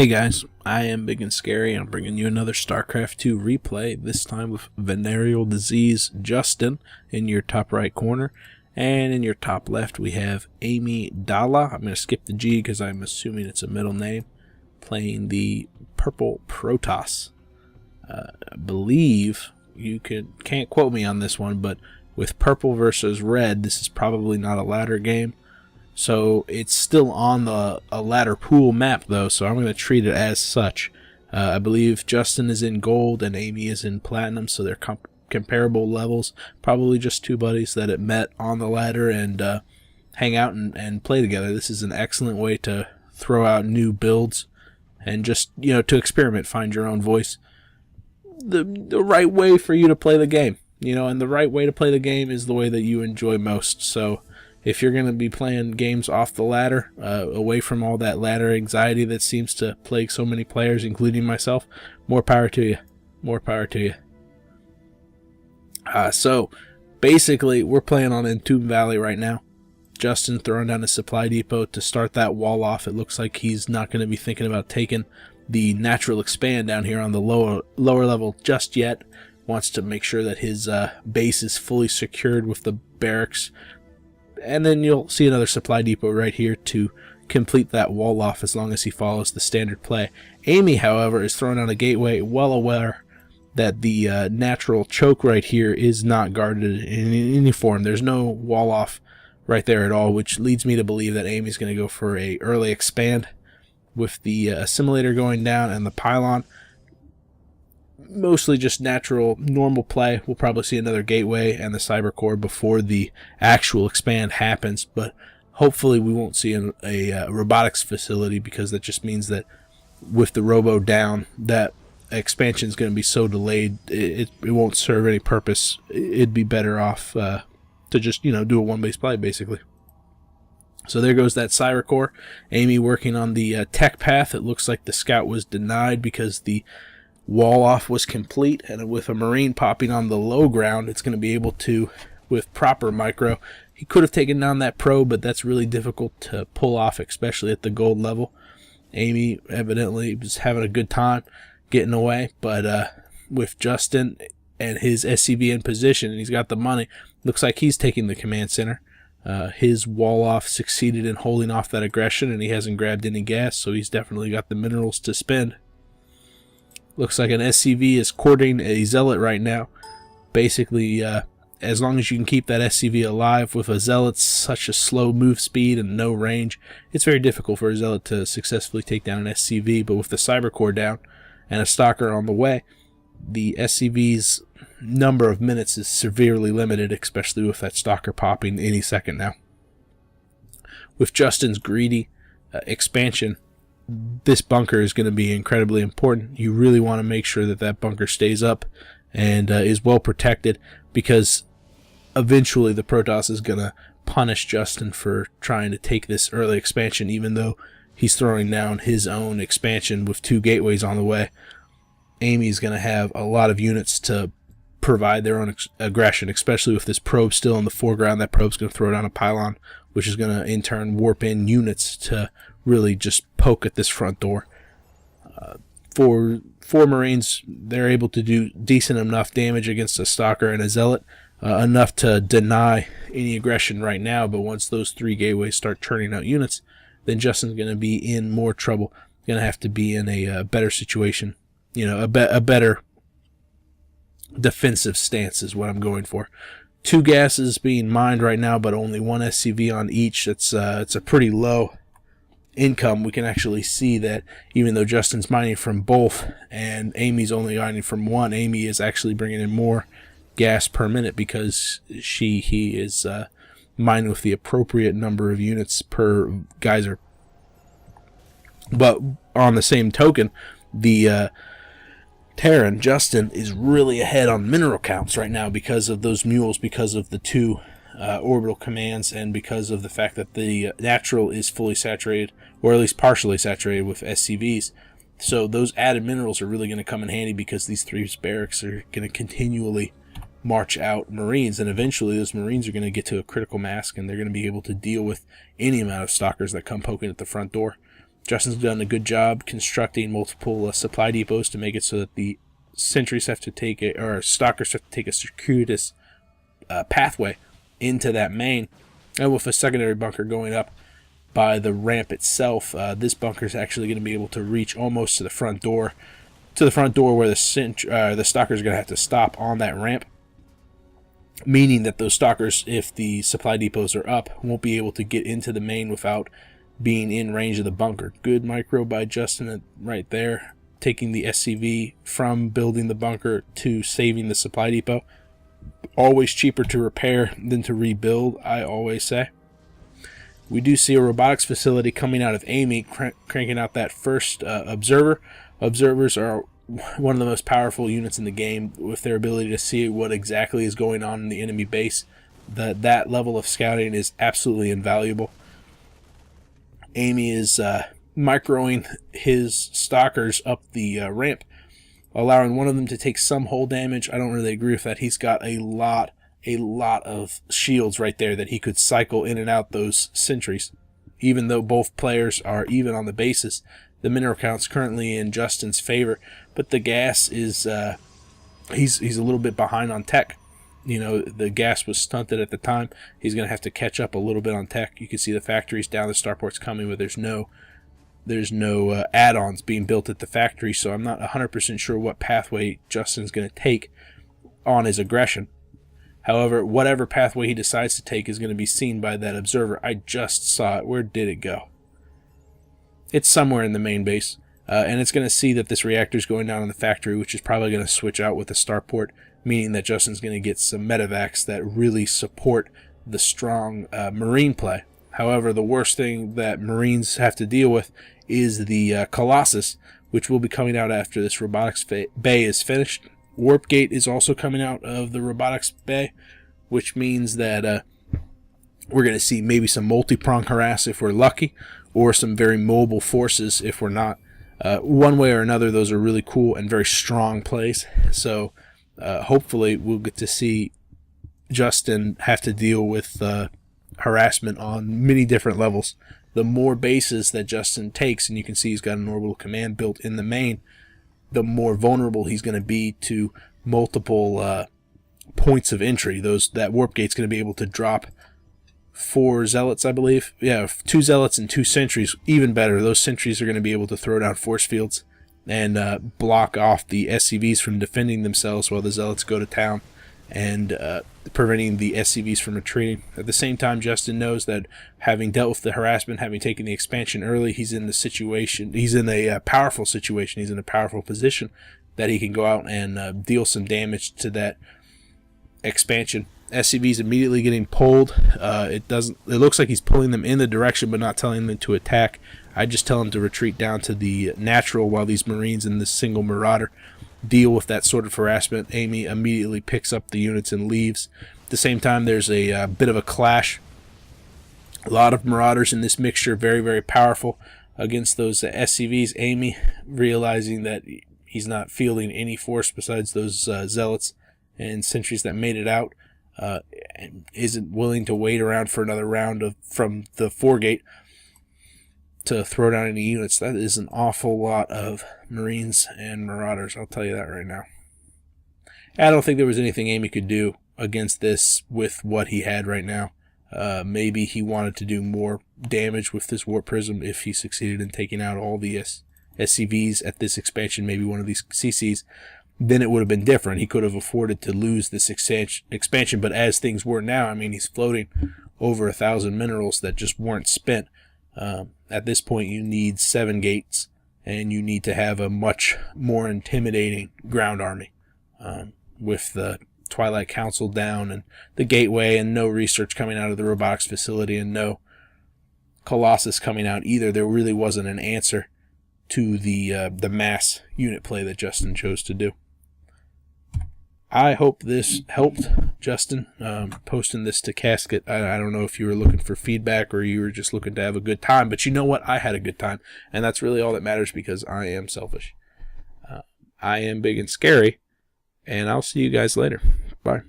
Hey guys, I am Ibigandscary and I'm bringing you another StarCraft 2 replay, this time with Venereal Disease Justin in your top right corner, and in your top left we have Amygdala. I'm going to skip the G because I'm assuming it's a middle name, playing the purple Protoss. I believe, you can't quote me on this one, but with purple versus red, this is probably not a ladder game. So it's still on a ladder pool map though, so I'm going to treat it as such. I believe Justin is in gold and Amy is in platinum, so they're comparable levels. Probably just two buddies that had met on the ladder and hang out and play together. This is an excellent way to throw out new builds and just, to experiment, find your own voice. The right way for you to play the game, and the right way to play the game is the way that you enjoy most. So if you're going to be playing games off the ladder, away from all that ladder anxiety that seems to plague so many players, including myself, more power to you. More power to you. So, basically, we're playing on Entomb Valley right now. Justin throwing down a supply depot to start that wall off. It looks like he's not going to be thinking about taking the natural expand down here on the lower level just yet. Wants to make sure that his base is fully secured with the barracks. And then you'll see another supply depot right here to complete that wall off as long as he follows the standard play. Amy, however, is throwing on a gateway, well aware that the natural choke right here is not guarded in any form. There's no wall off right there at all, which leads me to believe that Amy's going to go for a early expand with the assimilator going down and the pylon. Mostly just natural, normal play. We'll probably see another gateway and the cyber core before the actual expand happens, but hopefully we won't see a robotics facility, because that just means that with the robo down, that expansion is going to be so delayed it won't serve any purpose. It'd be better off to just do a one-base play basically. So there goes that cyber core. Amy working on the tech path. It looks like the scout was denied because the wall off was complete, and with a marine popping on the low ground, it's going to be able to, with proper micro, he could have taken down that probe, but that's really difficult to pull off, especially at the gold level. Amy evidently was having a good time getting away, but with Justin and his SCV in position, and he's got the money, looks like he's taking the command center. His wall off succeeded in holding off that aggression, and he hasn't grabbed any gas, so he's definitely got the minerals to spend. Looks like an SCV is courting a zealot right now. Basically, as long as you can keep that SCV alive, with a zealot such a slow move speed and no range, it's very difficult for a zealot to successfully take down an SCV. But with the cyber core down and a stalker on the way, the SCV's number of minutes is severely limited, especially with that stalker popping any second now. With Justin's greedy expansion, this bunker is going to be incredibly important. You really want to make sure that that bunker stays up and is well protected, because eventually the Protoss is going to punish Justin for trying to take this early expansion, even though he's throwing down his own expansion with two gateways on the way. Amy's going to have a lot of units to provide their own aggression, especially with this probe still in the foreground. That probe's going to throw down a pylon, which is going to in turn warp in units to really just poke at this front door. For Marines, they're able to do decent enough damage against a stalker and a zealot, enough to deny any aggression right now, but once those three gateways start churning out units, then Justin's going to be in more trouble. Going to have to be in a better situation, a better defensive stance is what I'm going for. Two gases being mined right now, but only one SCV on each. It's a pretty low income. We can actually see that even though Justin's mining from both and Amy's only mining from one, Amy is actually bringing in more gas per minute because he is mining with the appropriate number of units per geyser. But on the same token, the Terran, Justin, is really ahead on mineral counts right now because of those mules, because of the two orbital commands, and because of the fact that the natural is fully saturated, or at least partially saturated with SCVs. So those added minerals are really going to come in handy, because these three barracks are going to continually march out Marines, and eventually those Marines are going to get to a critical mass, and they're going to be able to deal with any amount of stalkers that come poking at the front door. Justin's done a good job constructing multiple supply depots to make it so that the sentries have to take it, or stalkers have to take a circuitous pathway into that main. And with a secondary bunker going up by the ramp itself, this bunker is actually going to be able to reach almost to the front door, where the stalkers are going to have to stop on that ramp, meaning that those stalkers, if the supply depots are up, won't be able to get into the main without being in range of the bunker. Good micro by Justin right there, taking the SCV from building the bunker to saving the supply depot. Always cheaper to repair than to rebuild, I always say. We do see a robotics facility coming out of Amy, cranking out that first observer. Observers are one of the most powerful units in the game, with their ability to see what exactly is going on in the enemy base. That level of scouting is absolutely invaluable. Amy is microing his stalkers up the ramp, allowing one of them to take some hull damage. I don't really agree with that. He's got a lot of shields right there that he could cycle in and out those sentries. Even though both players are even on the basis, the mineral count's currently in Justin's favor, but the gas is he's a little bit behind on tech. You know, the gas was stunted at the time. He's going to have to catch up a little bit on tech. You can see the factories down, the starports coming, but there's no add-ons being built at the factory, so I'm not 100% sure what pathway Justin's going to take on his aggression. However, whatever pathway he decides to take is going to be seen by that observer. I just saw it. Where did it go? It's somewhere in the main base, and it's going to see that this reactor is going down in the factory, which is probably going to switch out with the starport, meaning that Justin's going to get some medevacs that really support the strong marine play. However, the worst thing that Marines have to deal with is the Colossus, which will be coming out after this robotics bay is finished. Warp Gate is also coming out of the robotics bay, which means that we're going to see maybe some multi-prong harass if we're lucky, or some very mobile forces if we're not. One way or another, those are really cool and very strong plays. So hopefully we'll get to see Justin have to deal with harassment on many different levels. The more bases that Justin takes, and you can see he's got an orbital command built in the main, the more vulnerable he's going to be to multiple points of entry. That warp gate's going to be able to drop 4 zealots, I believe. Yeah, 2 zealots and 2 sentries. Even better, those sentries are going to be able to throw down force fields and block off the SCVs from defending themselves while the zealots go to town, and preventing the SCVs from retreating. At the same time, Justin knows that having dealt with the harassment, having taken the expansion early, he's in a powerful situation. He's in a powerful position that he can go out and deal some damage to that expansion. SCVs immediately getting pulled. It looks like he's pulling them in the direction but not telling them to attack. I just tell him to retreat down to the natural while these Marines and this single Marauder deal with that sort of harassment. Amy immediately picks up the units and leaves. At the same time, there's a bit of a clash. A lot of Marauders in this mixture, very, very powerful against those SCVs. Amy, realizing that he's not fielding any force besides those Zealots and sentries that made it out, and isn't willing to wait around for another round from the 4-gate to throw down any units. That is an awful lot of Marines and Marauders, I'll tell you that right now. I don't think there was anything Amy could do against this with what he had right now. Maybe he wanted to do more damage with this Warp Prism if he succeeded in taking out all the SCVs at this expansion, maybe one of these CCs. Then it would have been different. He could have afforded to lose this expansion, but as things were now, I mean, he's floating over 1,000 minerals that just weren't spent. At this point, you need 7 gates, and you need to have a much more intimidating ground army. With the Twilight Council down, and the gateway, and no research coming out of the robotics facility, and no Colossus coming out either, there really wasn't an answer to the mass unit play that Justin chose to do. I hope this helped, Justin, posting this to Casket. I don't know if you were looking for feedback or you were just looking to have a good time, but you know what? I had a good time, and that's really all that matters, because I am selfish. I am big and scary, and I'll see you guys later. Bye.